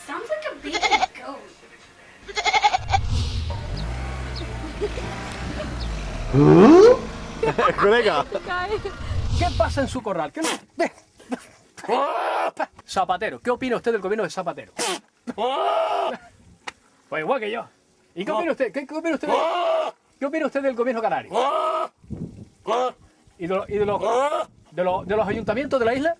Sounds like a baby goat. Colega. ¿Qué pasa en su corral? Zapatero, ¿qué opina usted del gobierno de Zapatero? Pues igual que yo. ¿Y qué opina usted? ¿Qué opina usted? ¿Qué opina usted del gobierno canario? ¿Y de los ayuntamientos de la isla?